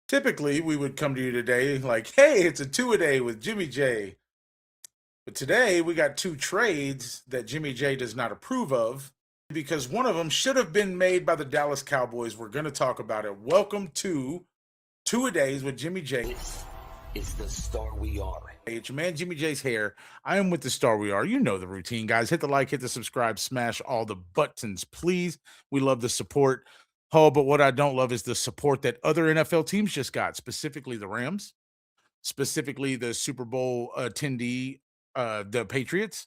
Typically, we would come to you today like, hey, it's a two-a-day with Jimmy J. But today, we got two trades that Jimmy J does not approve of because one of them should have been made by the Dallas Cowboys. We're going to talk about it. Welcome to Two-A-Days with Jimmy J. This is the Star We Are. Hey, it's your man Jimmy J's hair. I am with the Star We Are. You know the routine, guys. Hit the like, hit the subscribe, smash all the buttons, please. We love the support. Oh, but what I don't love is the support that other NFL teams just got, specifically the Rams, specifically the Super Bowl attendee, the Patriots.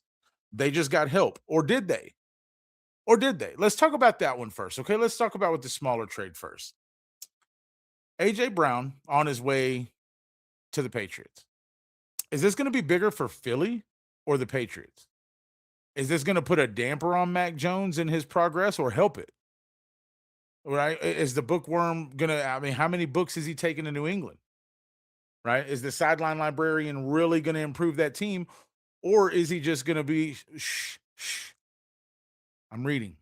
They just got help, or did they? Or did they? Let's talk about that one first. Okay, let's talk about with the smaller trade first. AJ Brown on his way to the Patriots. Is this going to be bigger for Philly or the Patriots? Is this going to put a damper on Mac Jones in his progress or help it? Right? Is the bookworm going to, I mean, how many books is he taking to New England? Right? Is the sideline librarian really going to improve that team? Or is he just going to be, shh, I'm reading?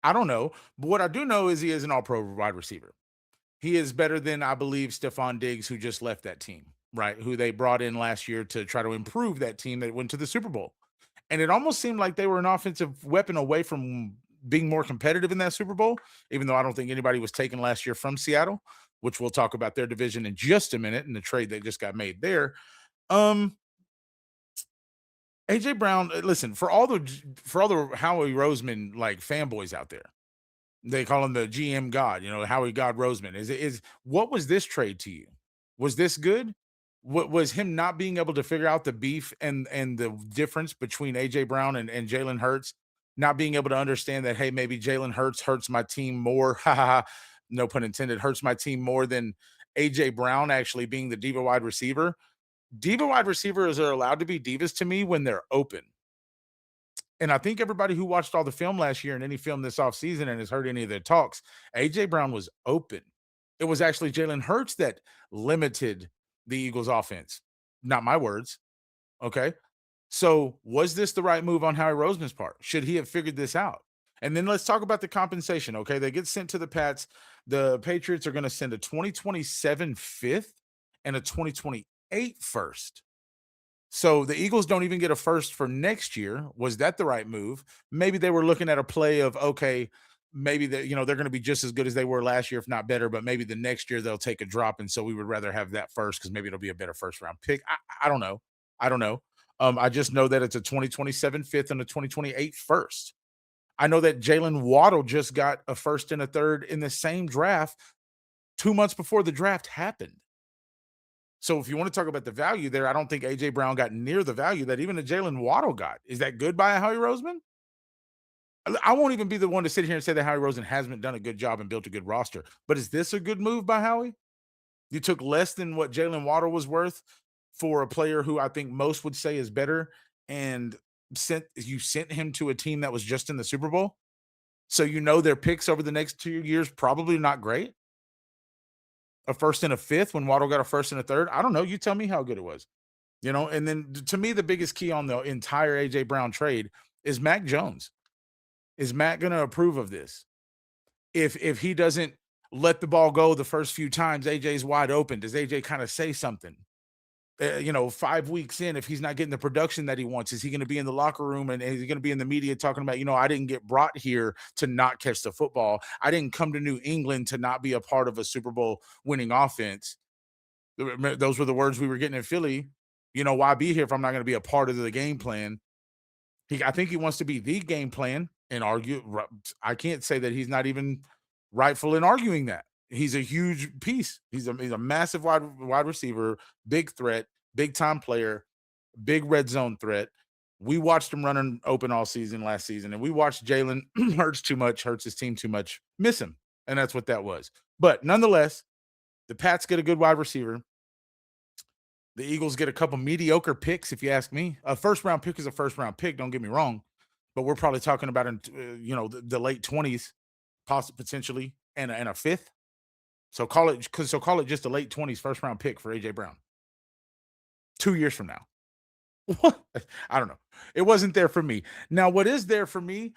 I don't know. But what I do know is he is an all pro wide receiver. He is better than, I believe, Stephon Diggs, who just left that team, right? Who they brought in last year to try to improve that team that went to the Super Bowl. And it almost seemed like they were an offensive weapon away from being more competitive in that Super Bowl, even though I don't think anybody was taken last year from Seattle, which we'll talk about their division in just a minute and the trade that just got made there. Um, AJ Brown, listen, for all the Howie Roseman like fanboys out there, they call him the GM God, Howie God Roseman. Is what was this trade to you? Was this good? What was him not being able to figure out the beef and the difference between AJ Brown and Jalen Hurts, not being able to understand that, hey, maybe Jalen Hurts hurts my team more, ha ha ha, no pun intended, hurts my team more than AJ Brown actually being the diva wide receiver. Diva wide receivers are allowed to be divas to me when they're open. And I think everybody who watched all the film last year and any film this offseason and has heard any of their talks, AJ Brown was open. It was actually Jalen Hurts that limited the Eagles offense. Not my words. Okay. So was this the right move on Howie Roseman's part? Should he have figured this out? And then let's talk about the compensation. Okay. They get sent to the Pats. The Patriots are going to send a 2027 fifth and a 2028 first. So the Eagles don't even get a first for next year. Was that the right move? Maybe they were looking at a play of, okay, maybe they're going to be just as good as they were last year, if not better, but maybe the next year they'll take a drop. And so we would rather have that first because maybe it'll be a better first round pick. I don't know. I don't know. I just know that it's a 2027 fifth and a 2028 first. I know that Jalen Waddle just got a first and a third in the same draft 2 months before the draft happened. So if you want to talk about the value there, I don't think AJ Brown got near the value that even a Jalen Waddle got. Is that good by a Howie Roseman? I won't even be the one to sit here and say that Howie Roseman hasn't done a good job and built a good roster. But is this a good move by Howie? You took less than what Jalen Waddle was worth for a player who I think most would say is better, and sent him to a team that was just in the Super Bowl. So their picks over the next 2 years probably not great. A first and a fifth when Waddle got a first and a third. I don't know. You tell me how good it was. And then to me, the biggest key on the entire AJ Brown trade is Mac Jones. Is Mac going to approve of this? If he doesn't let the ball go the first few times, AJ's wide open. Does AJ kind of say something? 5 weeks in, if he's not getting the production that he wants, is he going to be in the locker room and is he going to be in the media talking about, I didn't get brought here to not catch the football. I didn't come to New England to not be a part of a Super Bowl winning offense. Those were the words we were getting in Philly. Why be here if I'm not going to be a part of the game plan? I think he wants to be the game plan and argue. I can't say that he's not even rightful in arguing that. He's a huge piece. He's a massive wide receiver, big threat, big time player, big red zone threat. We watched him running open all season last season, and we watched Jalen hurts his team too much, miss him. And that's what that was. But nonetheless, the Pats get a good wide receiver. The Eagles get a couple mediocre picks, if you ask me. A first round pick is a first round pick. Don't get me wrong, but we're probably talking about the late 20s, potentially, and a fifth. So call it just a late 20s first round pick for AJ Brown. 2 years from now. What? I don't know. It wasn't there for me. Now, what is there for me,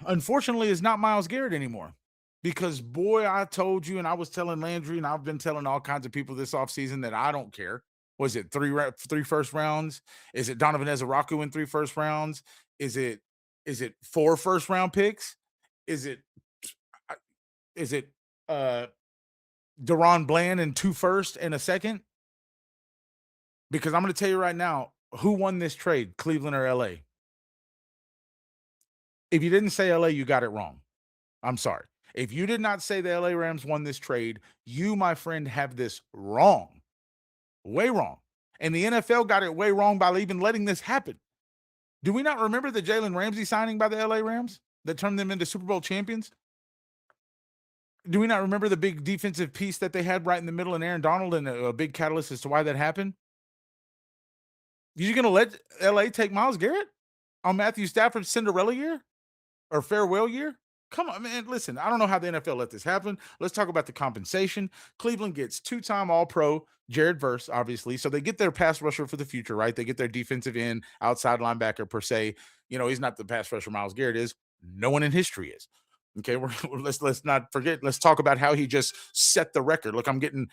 unfortunately, is not Myles Garrett anymore. because boy, I told you, and I was telling Landry, and I've been telling all kinds of people this offseason that I don't care. Was it three first rounds? Is it Donovan Ezaraku in three first rounds? Is it four first round picks? Is it uh, is it uh Deron Bland in two first and a second? Because I'm going to tell you right now, who won this trade, Cleveland or LA? If you didn't say LA, you got it wrong. I'm sorry. If you did not say the LA Rams won this trade, you, my friend, have this wrong, way wrong. And the NFL got it way wrong by even letting this happen. Do we not remember the Jalen Ramsey signing by the LA Rams that turned them into Super Bowl champions? Do we not remember the big defensive piece that they had right in the middle and Aaron Donald and a big catalyst as to why that happened? You're going to let LA take Myles Garrett on Matthew Stafford's Cinderella year or farewell year? Come on, man. Listen, I don't know how the NFL let this happen. Let's talk about the compensation. Cleveland gets two-time All-Pro Jared Verse, obviously. So they get their pass rusher for the future, right? They get their defensive end, outside linebacker per se. You know, he's not the pass rusher Myles Garrett is. No one in history is. Okay, let's not forget. Let's talk about how he just set the record. Look, I'm getting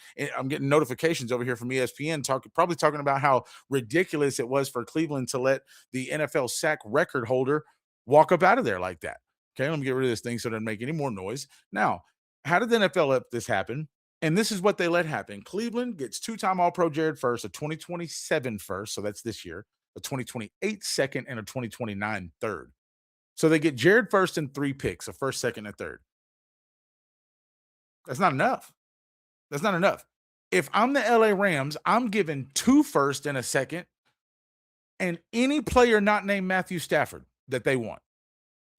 notifications over here from ESPN probably talking about how ridiculous it was for Cleveland to let the NFL sack record holder walk up out of there like that. Okay, let me get rid of this thing so it doesn't make any more noise. Now, how did the NFL let this happen? And this is what they let happen. Cleveland gets two-time All-Pro Jared first, a 2027 first, so that's this year, a 2028 second, and a 2029 third. So they get Jared first and three picks, a first, second, and third. That's not enough. That's not enough. If I'm the LA Rams, I'm giving two first and a second, and any player not named Matthew Stafford that they want.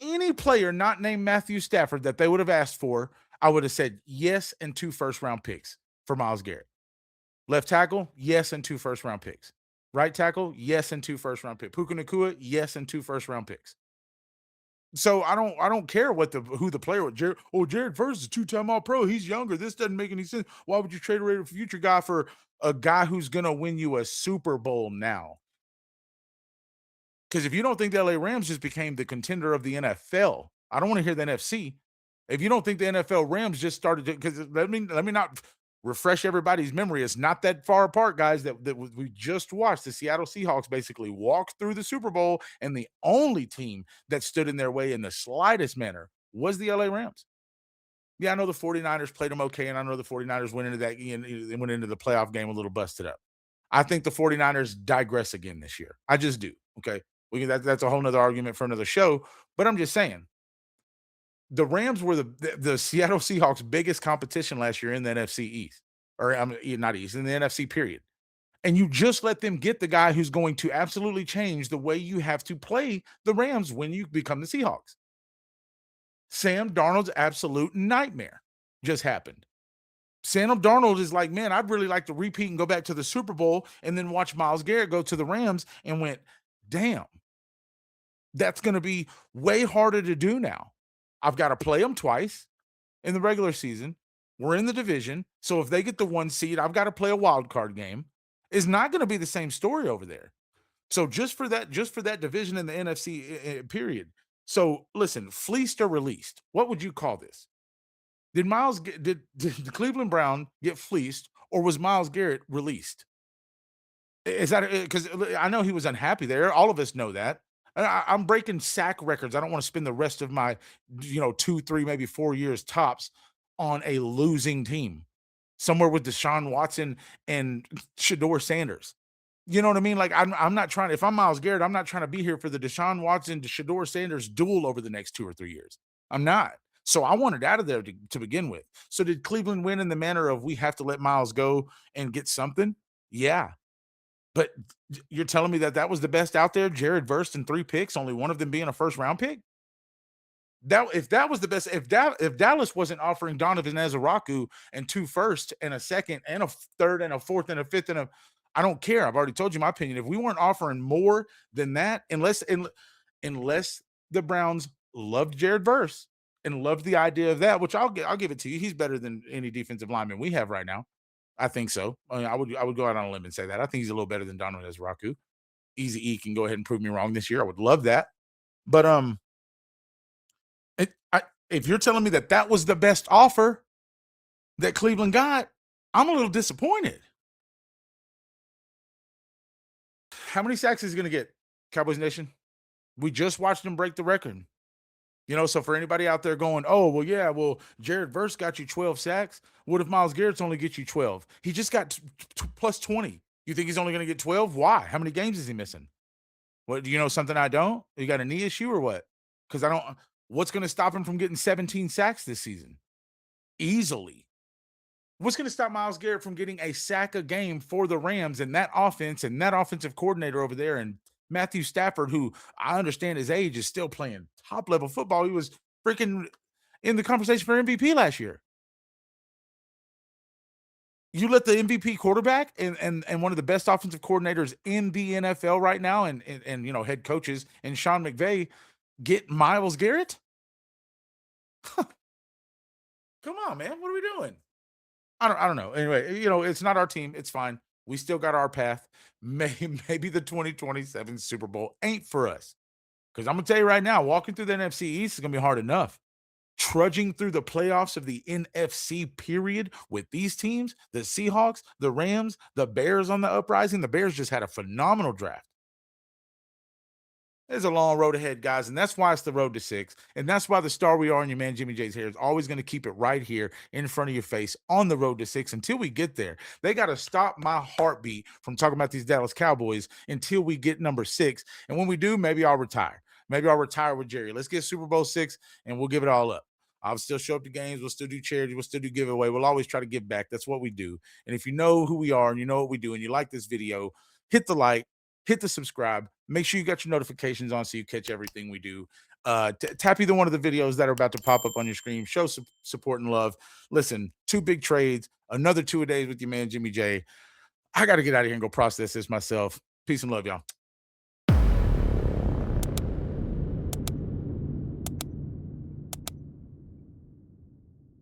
Any player not named Matthew Stafford that they would have asked for, I would have said yes and two first round picks for Myles Garrett. Left tackle, yes and two first round picks. Right tackle, yes and two first round picks. Puka Nakua, yes and two first round picks. So I don't care what who the player was. Jared Verse is two-time All Pro. He's younger. This doesn't make any sense. Why would you trade away a future guy for a guy who's gonna win you a Super Bowl now? Because if you don't think the LA Rams just became the contender of the NFL, I don't want to hear the NFC. If you don't think the NFL Rams just started, because let me not refresh everybody's memory. It's not that far apart, guys. We just watched the Seattle Seahawks basically walk through the Super Bowl, and the only team that stood in their way in the slightest manner was the LA Rams. Yeah, I know the 49ers played them okay, and I know the 49ers went into they went into the playoff game a little busted up. I think the 49ers digress again this year. I just do. Okay. That's a whole nother argument for another show. But I'm just saying, the Rams were the Seattle Seahawks' biggest competition last year in the NFC East, or I mean, not East, in the NFC period. And you just let them get the guy who's going to absolutely change the way you have to play the Rams when you become the Seahawks. Sam Darnold's absolute nightmare just happened. Sam Darnold is like, man, I'd really like to repeat and go back to the Super Bowl and then watch Myles Garrett go to the Rams and went, damn, that's going to be way harder to do now. I've got to play them twice in the regular season. We're in the division. So if they get the one seed, I've got to play a wild card game. It's not going to be the same story over there. So just for that division in the NFC period. So listen, fleeced or released, what would you call this? Did the Cleveland Brown get fleeced or was Myles Garrett released? Is that because I know he was unhappy there? All of us know that. I'm breaking sack records. I don't want to spend the rest of my, 2, 3, maybe 4 years tops on a losing team somewhere with Deshaun Watson and Shador Sanders. You know what I mean? Like I'm not trying. If I'm Myles Garrett, I'm not trying to be here for the Deshaun Watson to Shador Sanders duel over the next 2 or 3 years. I'm not. So I wanted out of there to begin with. So did Cleveland win in the manner of we have to let Myles go and get something? Yeah, but you're telling me that that was the best out there? Jared Verse and three picks, only one of them being a first round pick. That was the best, if Dallas wasn't offering Donovan Ezaraku and two first and a second and a third and a fourth and a fifth and a, I don't care. I've already told you my opinion. If we weren't offering more than that, unless the Browns loved Jared Verse and loved the idea of that, which I'll give it to you. He's better than any defensive lineman we have right now. I think so. I mean, I would go out on a limb and say that. I think he's a little better than Donovan Ezraku. Easy E can go ahead and prove me wrong this year. I would love that. But If you're telling me that that was the best offer that Cleveland got, I'm a little disappointed. How many sacks is he going to get, Cowboys Nation? We just watched him break the record. So for anybody out there going, oh, well, yeah, well, Jared Verse got you 12 sacks. What if Myles Garrett's only get you 12? He just got plus 20. You think he's only going to get 12? Why? How many games is he missing? What, do you know something I don't? You got a knee issue or what? Because I don't, what's going to stop him from getting 17 sacks this season? Easily. What's going to stop Myles Garrett from getting a sack a game for the Rams and that offense and that offensive coordinator over there and Matthew Stafford, who I understand his age is still playing top level football. He was freaking in the conversation for MVP last year. You let the MVP quarterback and one of the best offensive coordinators in the NFL right now, and head coaches and Sean McVay get Myles Garrett. Come on, man, what are we doing? I don't know. Anyway, it's not our team. It's fine. We still got our path. Maybe the 2027 Super Bowl ain't for us. Because I'm gonna tell you right now, walking through the NFC East is gonna be hard enough. Trudging through the playoffs of the NFC period with these teams, the Seahawks, the Rams, the Bears on the uprising. The Bears just had a phenomenal draft. There's a long road ahead, guys, and that's why it's the road to six. And that's why the star we are in your man Jimmy J's hair is always going to keep it right here in front of your face on the road to six until we get there. They got to stop my heartbeat from talking about these Dallas Cowboys until we get number 6. And when we do, maybe I'll retire. Maybe I'll retire with Jerry. Let's get Super Bowl 6 and we'll give it all up. I'll still show up to games. We'll still do charity. We'll still do giveaway. We'll always try to give back. That's what we do. And if you know who we are and you know what we do and you like this video, hit the like, hit the subscribe. Make sure you got your notifications on so you catch everything we do. Tap either one of the videos that are about to pop up on your screen. Show support and love. Listen, 2 big trades, another 2 a days with your man Jimmy J. I got to get out of here and go process this myself. Peace and love, y'all.